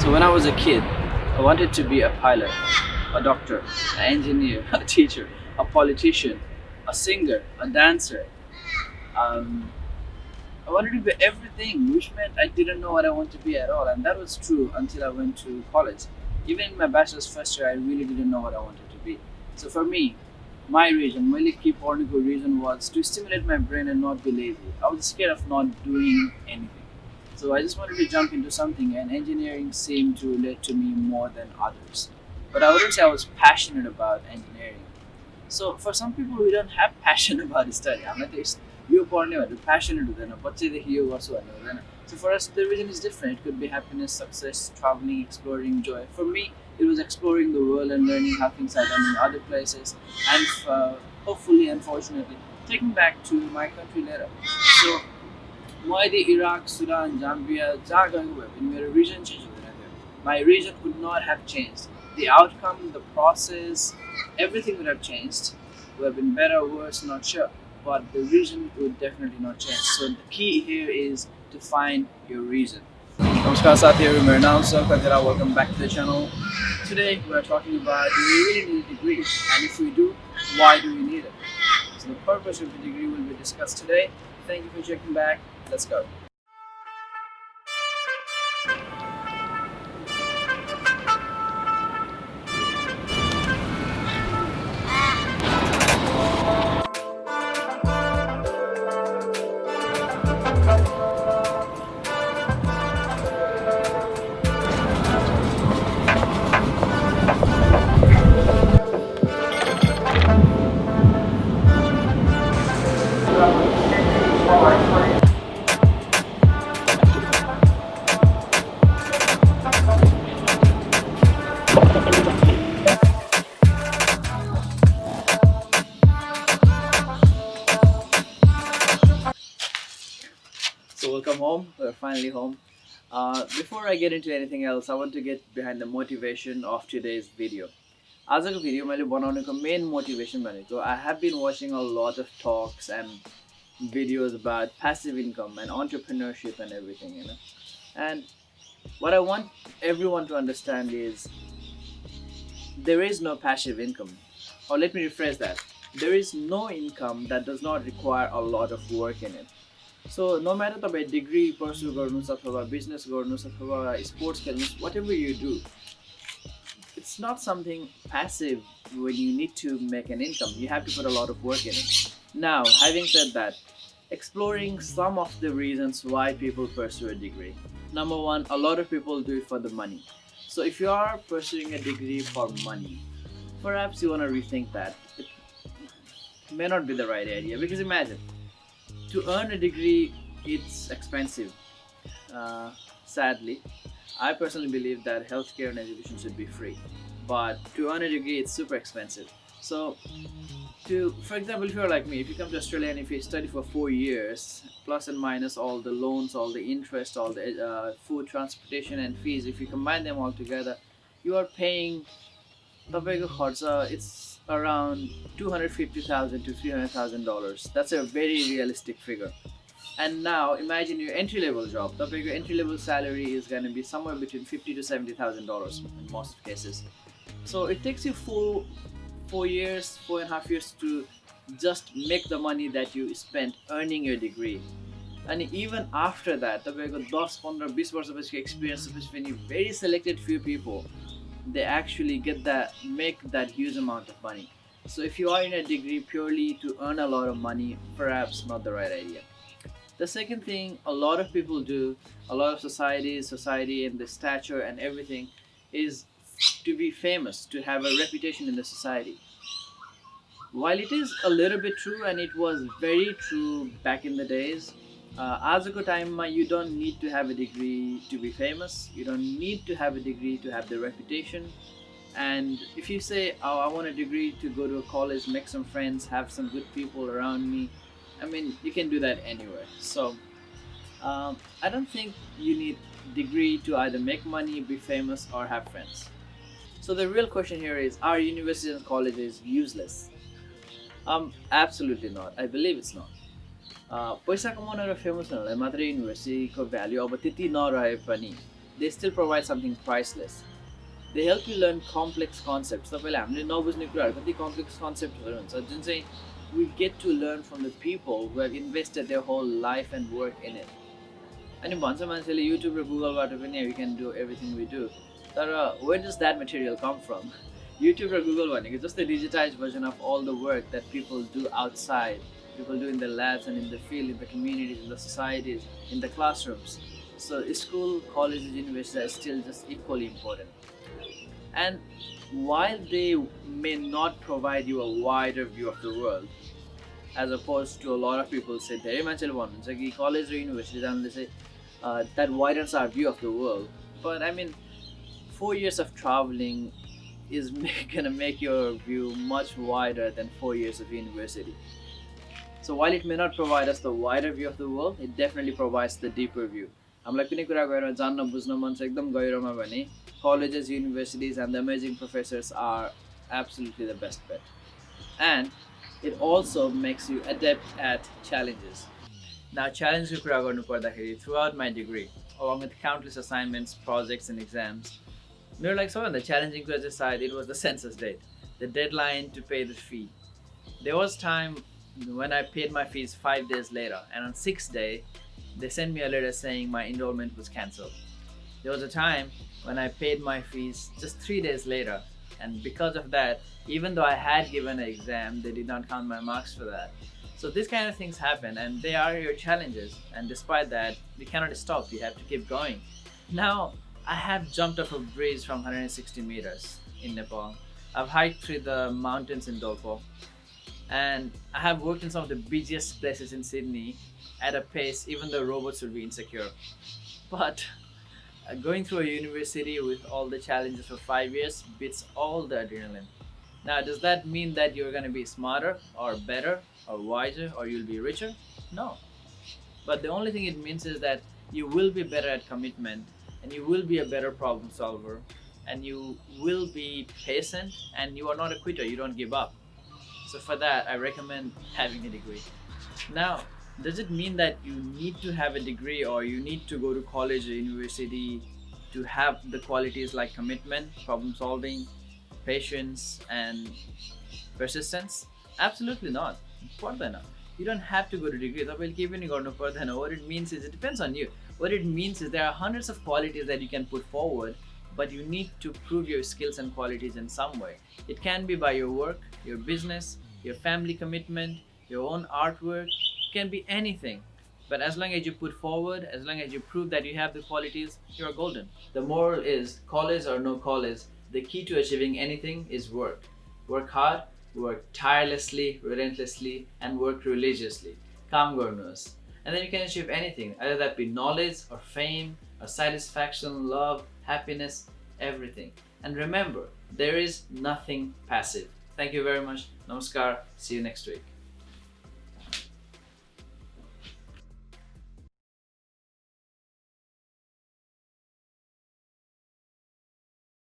So when I was a kid, I wanted to be a pilot, a doctor, an engineer, a teacher, a politician, a singer, a dancer. Um, I wanted to be everything, which meant I didn't know what I wanted to be at all, and that was true until I went to college. Even in my bachelor's first year, I really didn't know what I wanted to be. So for me, my reason, my key pornical reason was to stimulate my brain and not be lazy. I was scared of not doing anything. So I just wanted to jump into something, and engineering seemed to relate to me more than others. But I wouldn't say I was passionate about engineering. So for some people, we don't have passion about study. I'm like, yo पढ्नेहरू passionate हुँदैन बच्चैदेखि यो गर्छु भन्ने हुँदैन. So for us, the reason is different. It could be happiness, success, traveling, exploring, joy. For me, it was exploring the world and learning how things are done in other places, and hopefully, unfortunately, taking back to my country later. So मैले Iraq Sudan Zambia जहाँ गएको भए पनि मेरो region change हुँदैन थियो. My region would not have changed. The outcome, the process, everything would have changed. Would have been better, worse, not sure. But the reason would definitely not change. So the key here is to find your reason. Namaskar साथीहरु, मेरो नाम छ Khatiwada. Welcome back to the channel. Today we are talking about, do we really need a degree? And if we do, why do we need it? So the purpose of the degree will be discussed today. Thank you for checking back. Let's go. So welcome home. We're finally home. Before I get into anything else, I want to get behind the motivation of today's video. आजको video मैले बनाउनेको main motivation भनेको I have been watching a lot of talks and videos about passive income and entrepreneurship and everything, you know. And what I want everyone to understand is there is no passive income. Or let me rephrase that. There is no income that does not require a lot of work in it. So no matter तपाईँ degree pursue गर्नुस् अथवा business गर्नुस् अथवा sports खेल्नुस्, whatever you do, it's not something passive when you need to make an income. You have to put a lot of work in it. Now, having said that, exploring some of the reasons why people pursue a degree. Number one, a lot of people do it for the money. So if you are pursuing a degree for money, perhaps you want to rethink that. It may not be the right idea, because imagine, to earn a degree, it's expensive. Sadly, I personally believe that healthcare and education should be free, but to earn a degree, it's super expensive. So, for example, if you're like me, if you come to Australia and if you study for 4 years, plus and minus all the loans, all the interest, all the food, transportation, and fees, if you combine them all together, you are paying तपाईँको खर्च, it's around $250,000 to $300,000. That's a very realistic figure. And now imagine your entry level job. तपाईँको entry level salary is going to be somewhere between $50,000 to $70,000 in most cases. So it takes you 4 years, 4.5 years to just make the money that you spent earning your degree. And even after that, तपाईँको 10, 15, 20 वर्षपछि experience, when very selected few people, they actually make that huge amount of money. So if you are in a degree purely to earn a lot of money, perhaps not the right idea. The second thing a lot of people do, a lot of society and the stature and everything, is to be famous, to have a reputation in the society. While it is a little bit true, and it was very true back in the days, आजको टाइममा you don't need to have a degree to be famous. You don't need to have a degree to have the reputation. And if you say, oh, I want a degree to go to a college, make some friends, have some good people around me, I mean, you can do that anywhere. So I don't think you need degree to either make money, be famous, or have friends. So the real question here is, are universities and colleges useless? Absolutely not. I believe it's not. पैसा कमाउन र famous हुनलाई मात्रै युनिभर्सिटीको भ्याल्यु अब त्यति नरहे पनि they still provide something priceless. They help you learn complex concepts. तपाईँले हामीले नबुझ्ने कुराहरू कति कम्प्लेक्स कन्सेप्टहरू हुन्छ जुन चाहिँ we get to learn from the people who have invested their whole life and work in it. अनि भन्छ मान्छेले युट्युब र गुगलबाट पनि we can do everything we do. तर where does that material come from? YouTube or Google भनेको just the digitized version of all the work that people do outside, people do in the labs and in the field, in the communities, in the societies, in the classrooms. So school, colleges, universities are still just equally important. And while they may not provide you a wider view of the world, as opposed to a lot of people say, धेरै मान्छेले भन्नुहुन्छ कि college र university जानुले चाहिँ that widens our view of the world. But I mean, 4 years of traveling is gonna make your view much wider than 4 years of university. So while it may not provide us the wider view of the world, it definitely provides the deeper view. हामीलाई कुनै कुरा गएर जान्न बुझ्न मन छ एकदम गहिरोमा भने colleges, universities and the amazing professors are absolutely the best bet. And it also makes you adept at challenges. Now challenge को कुरा गर्नु पर्दाखेरि throughout my degree, along with countless assignments, projects and exams, they're like so on the challenging to side, it was the census date, the deadline to pay the fee. There was time when I paid my fees 5 days later, and on 6th day, they sent me a letter saying my enrollment was cancelled. There was a time when I paid my fees just 3 days later, and because of that, even though I had given an exam, they did not count my marks for that. So these kind of things happen, and they are your challenges, and despite that, you cannot stop, you have to keep going. Now, I have jumped off a bridge from 160 meters in Nepal. I've hiked through the mountains in Dolpo, and I have worked in some of the busiest places in Sydney at a pace even though robots would be insecure. But going through a university with all the challenges for 5 years beats all the adrenaline. Now, does that mean that you're going to be smarter or better or wiser or you'll be richer? No. But the only thing it means is that you will be better at commitment, and you will be a better problem solver, and you will be patient, and you are not a quitter, you don't give up. So for that, I recommend having a degree. Now, does it mean that you need to have a degree or you need to go to college or university to have the qualities like commitment, problem solving, patience, and persistence? Absolutely not. You don't have to go to degree. What it means is it depends on you. What it means is there are hundreds of qualities that you can put forward, but you need to prove your skills and qualities in some way. It can be by your work, your business, your family commitment, your own artwork. It can be anything. But as long as you put forward, as long as you prove that you have the qualities, you're golden. The moral is, college or no college, the key to achieving anything is work. Work hard, work tirelessly, relentlessly, and work religiously. Kaam garनुहोस्. And then you can achieve anything, either that be knowledge or fame or satisfaction, love, happiness, everything. And remember, there is nothing passive. Thank you very much. Namaskar. See you next week.